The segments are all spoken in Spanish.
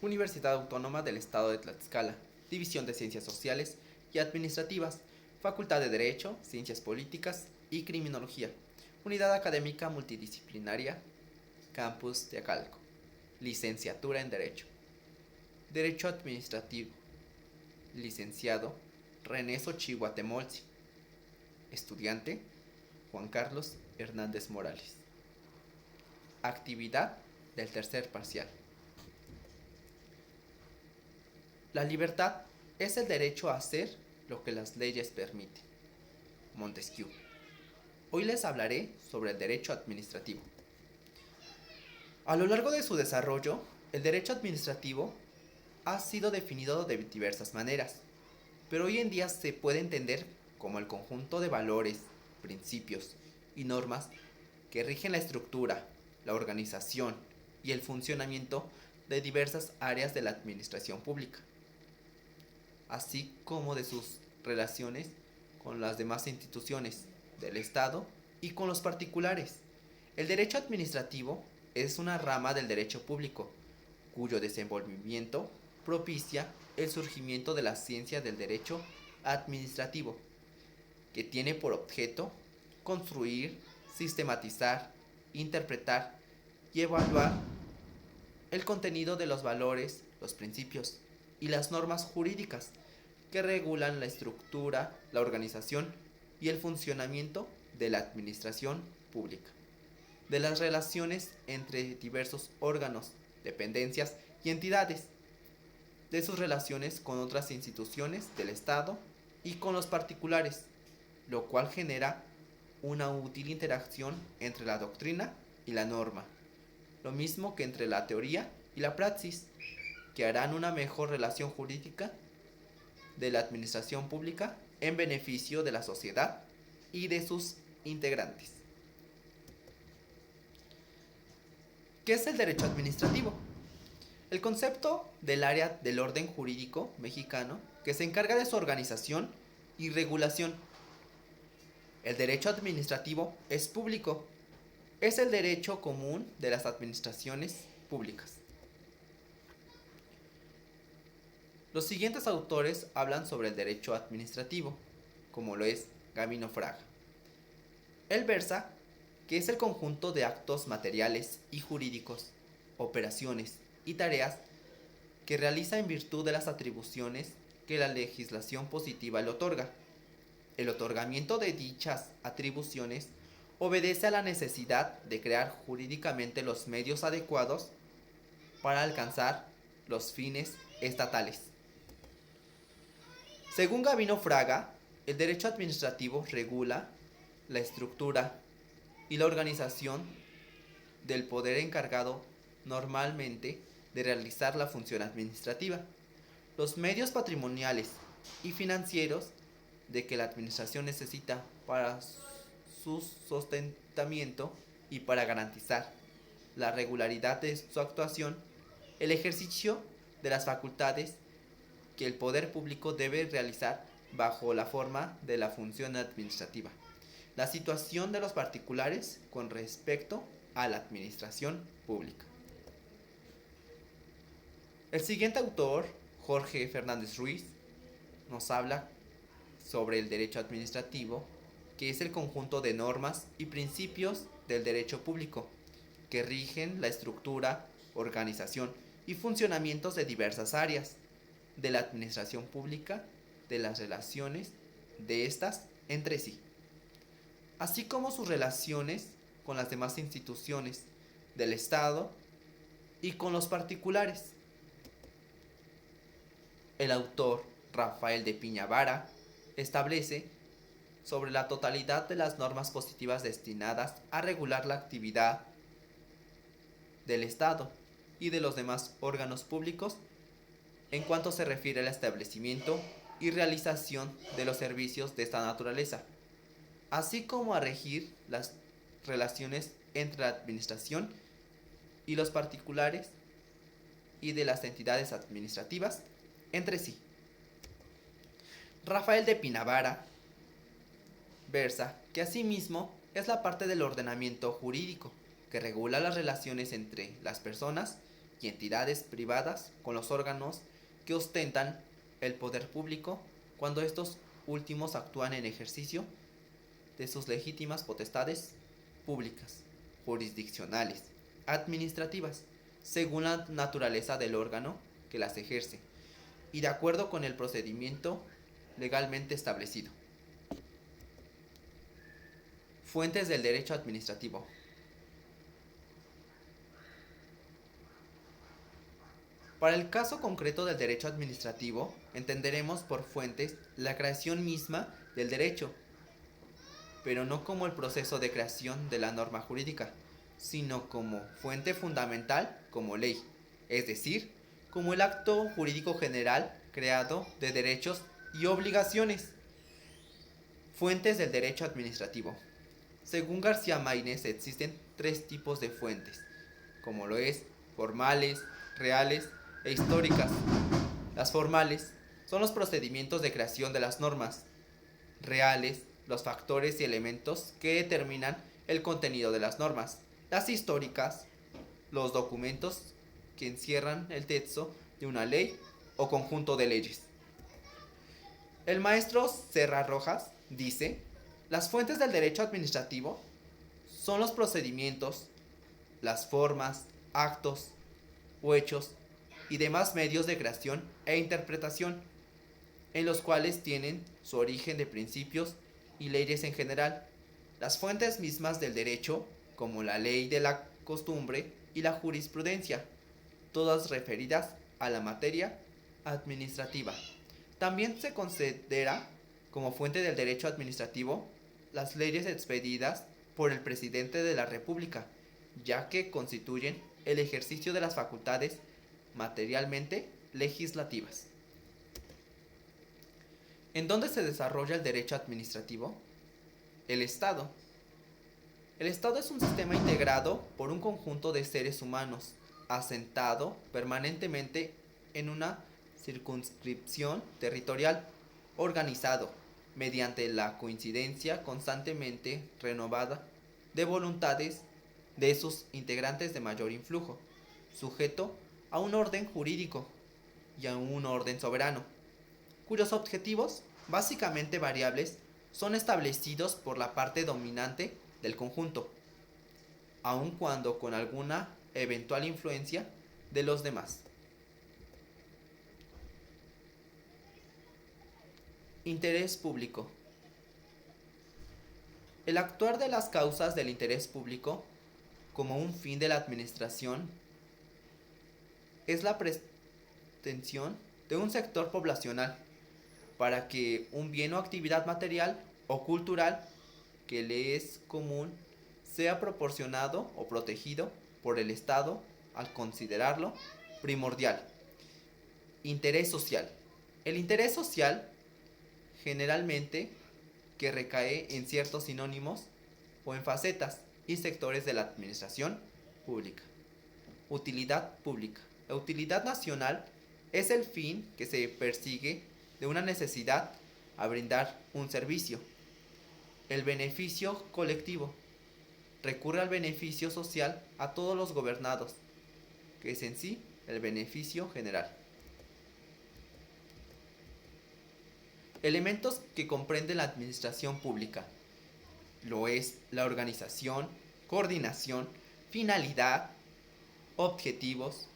Universidad Autónoma del Estado de Tlaxcala, División de Ciencias Sociales y Administrativas, Facultad de Derecho, Ciencias Políticas y Criminología, Unidad Académica Multidisciplinaria, Campus de Acalco, Licenciatura en Derecho, Derecho Administrativo, Licenciado René Xochitl Guatemolzi, Estudiante Juan Carlos Hernández Morales. Actividad del tercer parcial. La libertad es el derecho a hacer lo que las leyes permiten. Montesquieu. Hoy les hablaré sobre el derecho administrativo. A lo largo de su desarrollo, el derecho administrativo ha sido definido de diversas maneras, pero hoy en día se puede entender como el conjunto de valores, principios y normas que rigen la estructura, la organización y el funcionamiento de diversas áreas de la administración pública, así como de sus relaciones con las demás instituciones del Estado y con los particulares. El derecho administrativo es una rama del derecho público, cuyo desenvolvimiento propicia el surgimiento de la ciencia del derecho administrativo, que tiene por objeto construir, sistematizar, interpretar y evaluar el contenido de los valores, los principios y las normas jurídicas que regulan la estructura, la organización y el funcionamiento de la administración pública, de las relaciones entre diversos órganos, dependencias y entidades, de sus relaciones con otras instituciones del Estado y con los particulares, lo cual genera una útil interacción entre la doctrina y la norma, lo mismo que entre la teoría y la praxis, que harán una mejor relación jurídica de la administración pública en beneficio de la sociedad y de sus integrantes. ¿Qué es el derecho administrativo? El concepto del área del orden jurídico mexicano que se encarga de su organización y regulación. El derecho administrativo es público. Es el derecho común de las administraciones públicas. Los siguientes autores hablan sobre el derecho administrativo, como lo es Gabino Fraga. Él versa que es el conjunto de actos materiales y jurídicos, operaciones y tareas que realiza en virtud de las atribuciones que la legislación positiva le otorga. El otorgamiento de dichas atribuciones obedece a la necesidad de crear jurídicamente los medios adecuados para alcanzar los fines estatales. Según Gabino Fraga, el derecho administrativo regula la estructura y la organización del poder encargado normalmente de realizar la función administrativa, los medios patrimoniales y financieros de que la administración necesita para su sustentamiento y para garantizar la regularidad de su actuación, el ejercicio de las facultades que el poder público debe realizar bajo la forma de la función administrativa, la situación de los particulares con respecto a la administración pública. El siguiente autor, Jorge Fernández Ruiz, nos habla sobre el derecho administrativo, que es el conjunto de normas y principios del derecho público, que rigen la estructura, organización y funcionamientos de diversas áreas de la administración pública, de las relaciones de estas entre sí, así como sus relaciones con las demás instituciones del Estado y con los particulares. El autor Rafael de Piña Vara establece sobre la totalidad de las normas positivas destinadas a regular la actividad del Estado y de los demás órganos públicos en cuanto se refiere al establecimiento y realización de los servicios de esta naturaleza, así como a regir las relaciones entre la administración y los particulares y de las entidades administrativas entre sí. Rafael de Pinavara versa que asimismo es la parte del ordenamiento jurídico que regula las relaciones entre las personas y entidades privadas con los órganos que ostentan el poder público cuando estos últimos actúan en ejercicio de sus legítimas potestades públicas, jurisdiccionales, administrativas, según la naturaleza del órgano que las ejerce y de acuerdo con el procedimiento legalmente establecido. Fuentes del derecho administrativo. Para el caso concreto del derecho administrativo, entenderemos por fuentes la creación misma del derecho, pero no como el proceso de creación de la norma jurídica, sino como fuente fundamental como ley, es decir, como el acto jurídico general creado de derechos y obligaciones. Fuentes del derecho administrativo. Según García Maínez existen tres tipos de fuentes, como lo es formales, reales e históricas. Las formales son los procedimientos de creación de las normas. Reales, los factores y elementos que determinan el contenido de las normas. Las históricas, los documentos que encierran el texto de una ley o conjunto de leyes. El maestro Serra Rojas dice: las fuentes del derecho administrativo son los procedimientos, las formas, actos o hechos y demás medios de creación e interpretación, en los cuales tienen su origen de principios y leyes en general. Las fuentes mismas del derecho, como la ley de la costumbre y la jurisprudencia, todas referidas a la materia administrativa. También se considera como fuente del derecho administrativo las leyes expedidas por el presidente de la República, ya que constituyen el ejercicio de las facultades materialmente legislativas. ¿En dónde se desarrolla el derecho administrativo? El Estado. El Estado es un sistema integrado por un conjunto de seres humanos, asentado permanentemente en una circunscripción territorial, organizado mediante la coincidencia constantemente renovada de voluntades de sus integrantes de mayor influjo, sujeto a un orden jurídico y a un orden soberano, cuyos objetivos, básicamente variables, son establecidos por la parte dominante del conjunto, aun cuando con alguna eventual influencia de los demás. Interés público. El actuar de las causas del interés público como un fin de la administración es la pretensión de un sector poblacional para que un bien o actividad material o cultural que le es común sea proporcionado o protegido por el Estado al considerarlo primordial. Interés social. El interés social generalmente que recae en ciertos sinónimos o en facetas y sectores de la administración pública. Utilidad pública. La utilidad nacional es el fin que se persigue de una necesidad a brindar un servicio. El beneficio colectivo. Recurre al beneficio social a todos los gobernados, que es en sí el beneficio general. Elementos que comprende la administración pública. Lo es la organización, coordinación, finalidad, objetivos,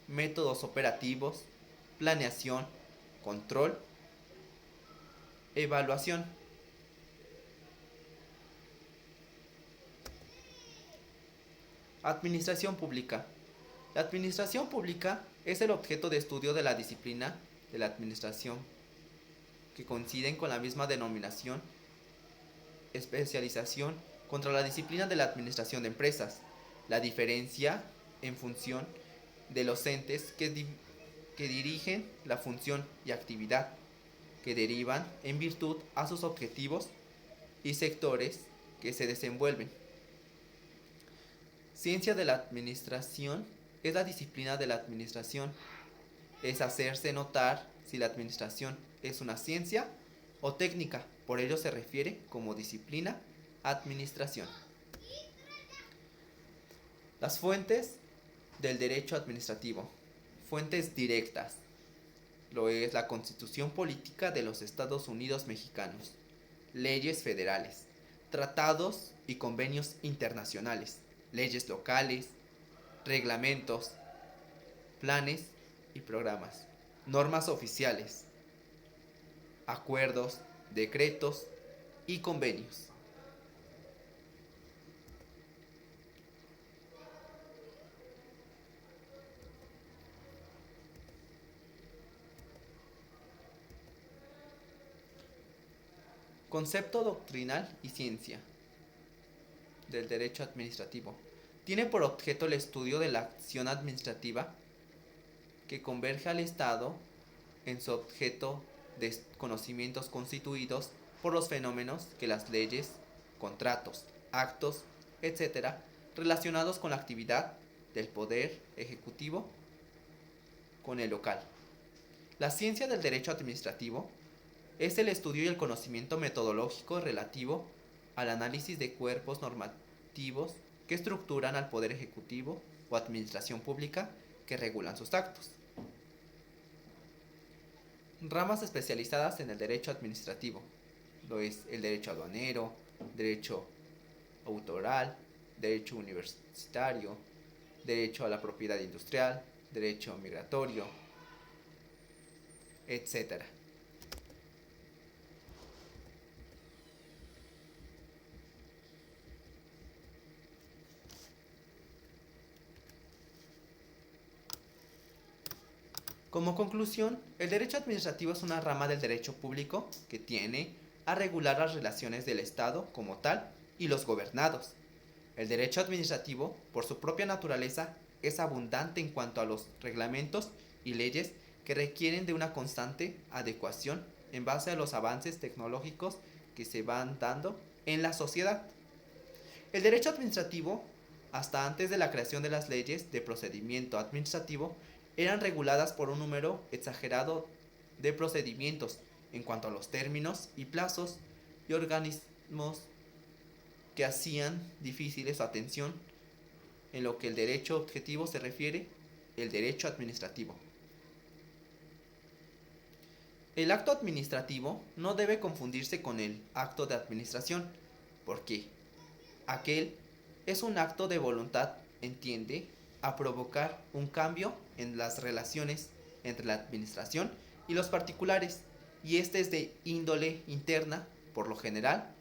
métodos operativos, planeación, control, evaluación. Administración pública. La administración pública es el objeto de estudio de la disciplina de la administración, que coinciden con la misma denominación, especialización contra la disciplina de la administración de empresas. La diferencia en función de los entes que dirigen la función y actividad, que derivan en virtud a sus objetivos y sectores que se desenvuelven. Ciencia de la administración es la disciplina de la administración. Es hacerse notar si la administración es una ciencia o técnica, por ello se refiere como disciplina administración. Las fuentes del derecho administrativo. Fuentes directas. Lo es la Constitución Política de los Estados Unidos Mexicanos, leyes federales, tratados y convenios internacionales, leyes locales, reglamentos, planes y programas, normas oficiales, acuerdos, decretos y convenios. Concepto doctrinal y ciencia del derecho administrativo. Tiene por objeto el estudio de la acción administrativa que converge al Estado en su objeto de conocimientos constituidos por los fenómenos que las leyes, contratos, actos, etc., relacionados con la actividad del poder ejecutivo con el local. La ciencia del derecho administrativo es el estudio y el conocimiento metodológico relativo al análisis de cuerpos normativos que estructuran al poder ejecutivo o administración pública que regulan sus actos. Ramas especializadas en el derecho administrativo. Lo es el derecho aduanero, derecho autoral, derecho universitario, derecho a la propiedad industrial, derecho migratorio, etc. Como conclusión, el derecho administrativo es una rama del derecho público que tiene a regular las relaciones del Estado como tal y los gobernados. El derecho administrativo, por su propia naturaleza, es abundante en cuanto a los reglamentos y leyes que requieren de una constante adecuación en base a los avances tecnológicos que se van dando en la sociedad. El derecho administrativo, hasta antes de la creación de las leyes de procedimiento administrativo, eran reguladas por un número exagerado de procedimientos en cuanto a los términos y plazos y organismos que hacían difíciles su atención en lo que el derecho objetivo se refiere, el derecho administrativo. El acto administrativo no debe confundirse con el acto de administración, porque aquel es un acto de voluntad, entiende a provocar un cambio en las relaciones entre la administración y los particulares, y este es de índole interna, por lo general,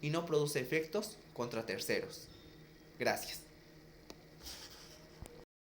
y no produce efectos contra terceros. Gracias.